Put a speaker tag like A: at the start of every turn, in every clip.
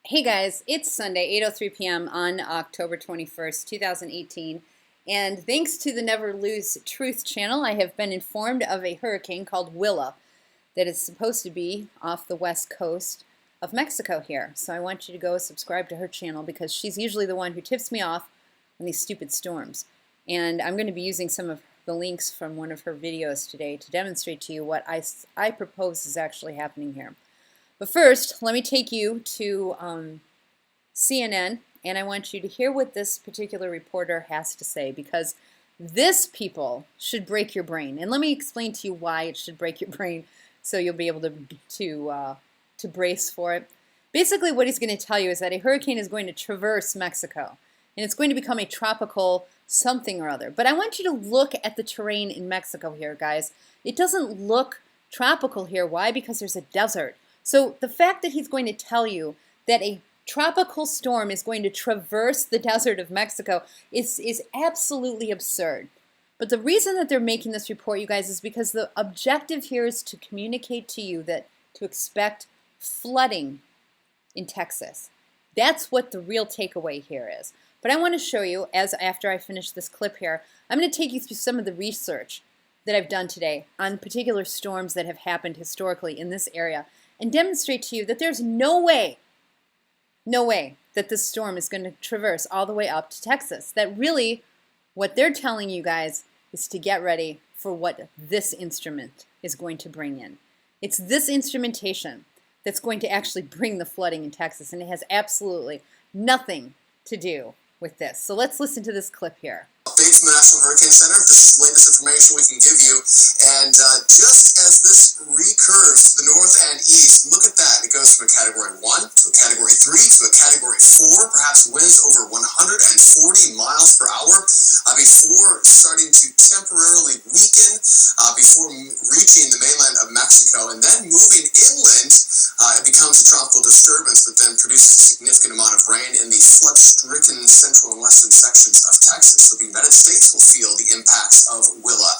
A: Hey guys, it's Sunday, 8:03 p.m. on October 21st, 2018, and thanks to the Never Lose Truth channel, I have been informed of a hurricane called Willa that is supposed to be off the west coast of Mexico here. So I want you to go subscribe to her channel because she's usually the one who tips me off on these stupid storms. And I'm going to be using some of the links from one of her videos today to demonstrate to you what I propose is actually happening here. But first, let me take you to CNN, and I want you to hear what this particular reporter has to say, because this, people, should break your brain. And let me explain to you why it should break your brain so you'll be able to brace for it. Basically, what he's going to tell you is that a hurricane is going to traverse Mexico, and it's going to become a tropical something or other. But I want you to look at the terrain in Mexico here, guys. It doesn't look tropical here. Why? Because there's a desert. So the fact that he's going to tell you that a tropical storm is going to traverse the desert of Mexico is absolutely absurd. But the reason that they're making this report, you guys, is because the objective here is to communicate to you that to expect flooding in Texas. That's what the real takeaway here is. But I want to show you, as after I finish this clip here, I'm going to take you through some of the research that I've done today on particular storms that have happened historically in this area, and demonstrate to you that there's no way that this storm is going to traverse all the way up to Texas. That really, what they're telling you guys is to get ready for what this instrument is going to bring in. It's this instrumentation that's going to actually bring the flooding in Texas, and it has absolutely nothing to do with this. So let's listen to this clip here.
B: Update from the National Hurricane Center. This is the latest information we can give you. And just as this recurves to the north and east, look at that. It goes from a Category 1 to a Category 3 to a Category 4, perhaps winds over 140 miles per hour before starting to temporarily weaken, before reaching the mainland of Mexico. And then moving inland, it becomes a tropical disturbance, but then produces a significant amount of rain in the flood-stricken central and western sections of Texas. So the United States will feel the impacts of Willa.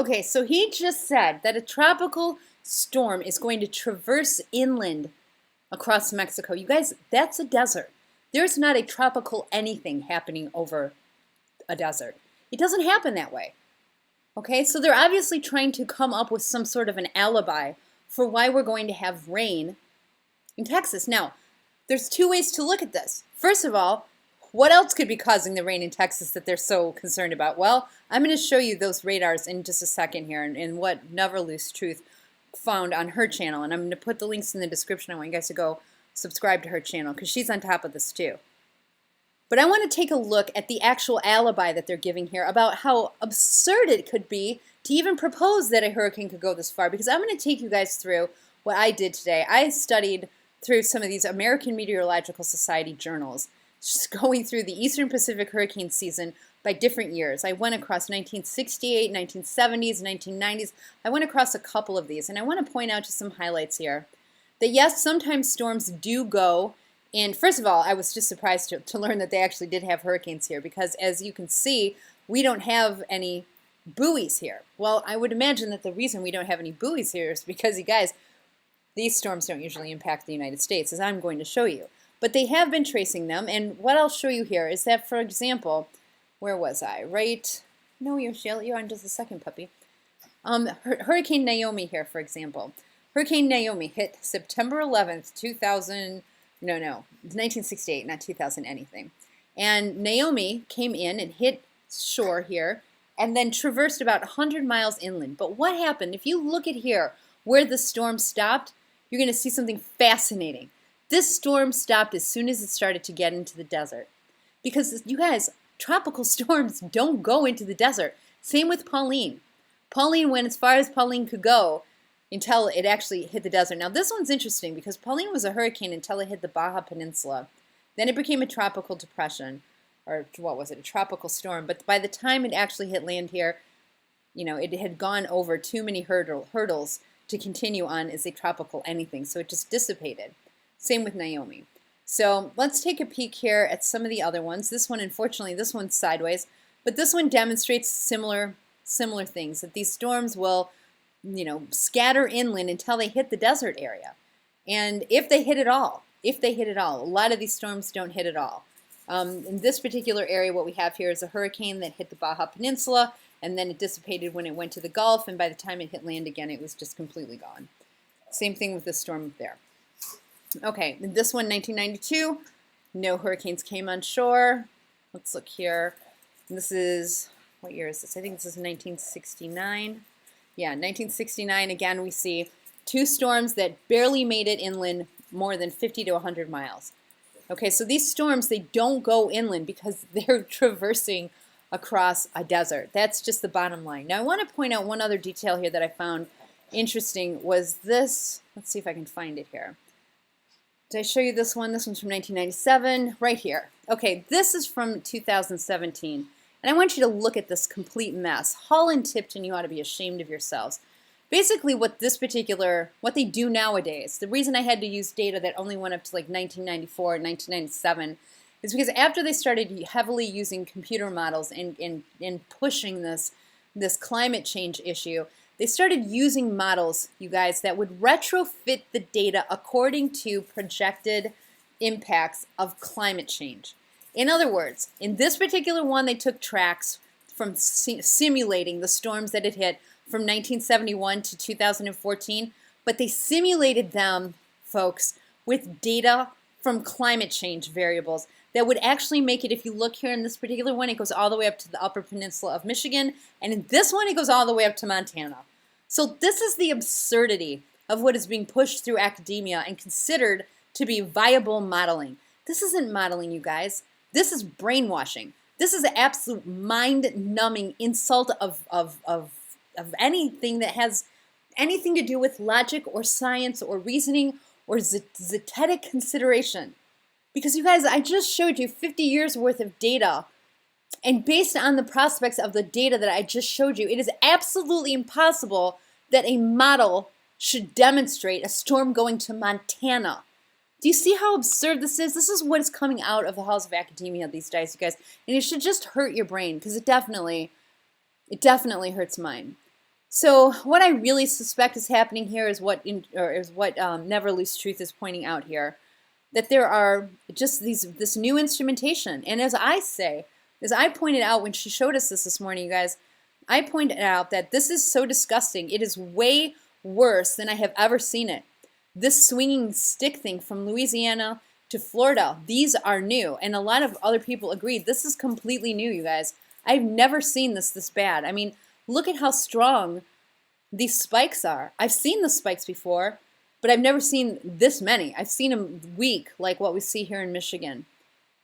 A: Okay, so he just said that a tropical storm is going to traverse inland across Mexico. You guys, that's a desert. There's not a tropical anything happening over a desert. It doesn't happen that way. Okay, so they're obviously trying to come up with some sort of an alibi for why we're going to have rain in Texas. Now, there's two ways to look at this. First of all, what else could be causing the rain in Texas that they're so concerned about? Well, I'm going to show you those radars in just a second here and what Never Lose Truth found on her channel. And I'm going to put the links in the description. I want you guys to go subscribe to her channel because she's on top of this too. But I want to take a look at the actual alibi that they're giving here about how absurd it could be to even propose that a hurricane could go this far, because I'm going to take you guys through what I did today. I studied through some of these American Meteorological Society journals, just going through the Eastern Pacific hurricane season by different years. I went across 1968, 1970s, 1990s. I went across a couple of these, and I want to point out just some highlights here. That yes, sometimes storms do go, and first of all, I was just surprised to learn that they actually did have hurricanes here, because as you can see, we don't have any buoys here. Well, I would imagine that the reason we don't have any buoys here is because, you guys, these storms don't usually impact the United States, as I'm going to show you. But they have been tracing them, and what I'll show you here is that, for example, where was I? Right? No, you're on just a second, puppy. Hurricane Naomi here, for example. Hurricane Naomi hit September 11th, 1968, not 2000 anything. And Naomi came in and hit shore here, and then traversed about 100 miles inland. But what happened? If you look at here, where the storm stopped, you're going to see something fascinating. This storm stopped as soon as it started to get into the desert. Because, you guys, tropical storms don't go into the desert. Same with Pauline. Pauline went as far as Pauline could go until it actually hit the desert. Now, this one's interesting because Pauline was a hurricane until it hit the Baja Peninsula. Then it became a tropical depression, or what was it, a tropical storm. But by the time it actually hit land here, you know, it had gone over too many hurdles to continue on as a tropical anything. So it just dissipated. Same with Naomi. So let's take a peek here at some of the other ones. This one, unfortunately, this one's sideways, but this one demonstrates similar things, that these storms will, you know, scatter inland until they hit the desert area. And if they hit at all, if they hit at all. A lot of these storms don't hit at all. In this particular area, what we have here is a hurricane that hit the Baja Peninsula, and then it dissipated when it went to the Gulf, and by the time it hit land again, it was just completely gone. Same thing with this storm up there. Okay, this one, 1992, no hurricanes came on shore. Let's look here. This is, what year is this? I think this is 1969. Yeah, 1969, again, we see two storms that barely made it inland more than 50 to 100 miles. Okay, so these storms, they don't go inland because they're traversing across a desert. That's just the bottom line. Now, I want to point out one other detail here that I found interesting was this. Let's see if I can find it here. Did I show you this one? This one's from 1997, right here. Okay, this is from 2017. And I want you to look at this complete mess. Hull and Tipton, you ought to be ashamed of yourselves. Basically, what they do nowadays, the reason I had to use data that only went up to like 1994 and 1997 is because after they started heavily using computer models and pushing this climate change issue, they started using models, you guys, that would retrofit the data according to projected impacts of climate change. In other words, in this particular one, they took tracks from simulating the storms that had hit from 1971 to 2014, but they simulated them, folks, with data from climate change variables that would actually make it, if you look here in this particular one, it goes all the way up to the Upper Peninsula of Michigan, and in this one, it goes all the way up to Montana. So this is the absurdity of what is being pushed through academia and considered to be viable modeling. This isn't modeling, you guys. This is brainwashing. This is an absolute mind-numbing insult of anything that has anything to do with logic or science or reasoning or zetetic consideration. Because you guys, I just showed you 50 years worth of data, and based on the prospects of the data that I just showed you, it is absolutely impossible that a model should demonstrate a storm going to Montana. Do you see how absurd this is? This is what is coming out of the halls of academia these days, you guys. And it should just hurt your brain, because it definitely hurts mine. So what I really suspect is happening here is what Never Lose Truth is pointing out here, that there are just this new instrumentation. And as I pointed out when she showed us this morning, you guys, I pointed out that this is so disgusting. It is way worse than I have ever seen it. This swinging stick thing from Louisiana to Florida, these are new. And a lot of other people agreed. This is completely new, you guys. I've never seen this bad. I mean, look at how strong these spikes are. I've seen the spikes before, but I've never seen this many. I've seen them weak, like what we see here in Michigan.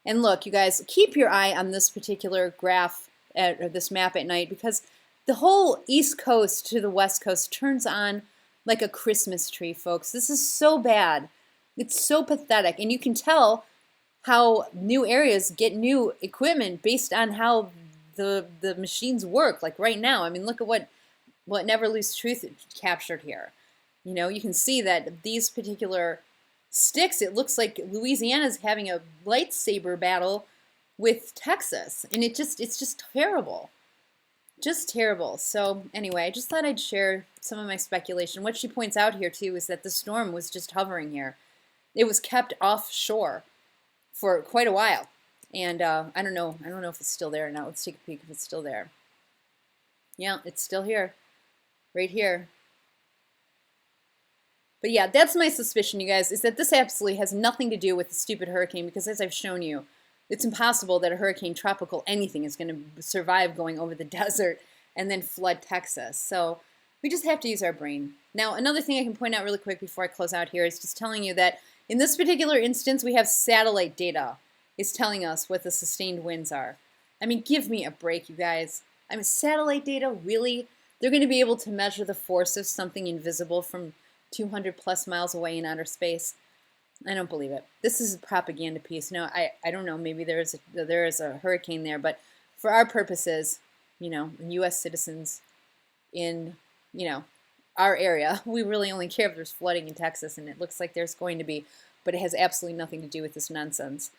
A: And look, you guys, keep your eye on this particular graph, or this map at night, because the whole East Coast to the West Coast turns on like a Christmas tree, folks. This is so bad. It's so pathetic. And you can tell how new areas get new equipment based on how the machines work. Like right now, I mean, look at what Never Lose Truth captured here. You know, you can see that these particular sticks, it looks like Louisiana's having a lightsaber battle with Texas. And it's just terrible. Just terrible. So anyway, I just thought I'd share some of my speculation. What she points out here too is that the storm was just hovering here. It was kept offshore for quite a while. And I don't know if it's still there or not. Let's take a peek if it's still there. Yeah, it's still here. Right here. But yeah, that's my suspicion, you guys, is that this absolutely has nothing to do with the stupid hurricane, because as I've shown you, it's impossible that a hurricane, tropical, anything is going to survive going over the desert and then flood Texas. So we just have to use our brain. Now, another thing I can point out really quick before I close out here is just telling you that in this particular instance, we have satellite data is telling us what the sustained winds are. I mean, give me a break, you guys. I mean, satellite data, really? They're going to be able to measure the force of something invisible from 200 plus miles away in outer space? I don't believe it. This is a propaganda piece. No, I don't know. Maybe there is a hurricane there, but for our purposes, you know, U.S. citizens in, you know, our area, we really only care if there's flooding in Texas, and it looks like there's going to be, but it has absolutely nothing to do with this nonsense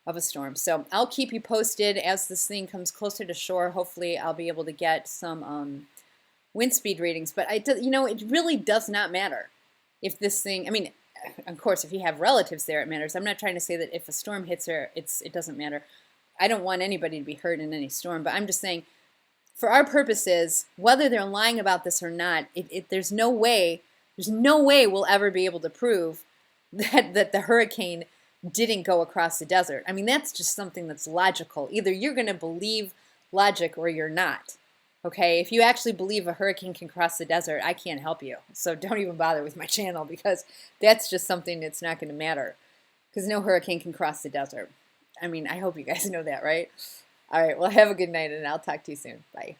A: of a storm. So I'll keep you posted as this thing comes closer to shore. Hopefully I'll be able to get some wind speed readings, but you know, it really does not matter if this thing, I mean, of course, if you have relatives there, it matters. I'm not trying to say that if a storm hits her, it doesn't matter. I don't want anybody to be hurt in any storm, but I'm just saying, for our purposes, whether they're lying about this or not, there's no way we'll ever be able to prove that the hurricane didn't go across the desert. I mean, that's just something that's logical. Either you're going to believe logic or you're not. Okay, if you actually believe a hurricane can cross the desert, I can't help you. So don't even bother with my channel, because that's just something that's not going to matter, because no hurricane can cross the desert. I mean, I hope you guys know that, right? All right, well, have a good night, and I'll talk to you soon. Bye.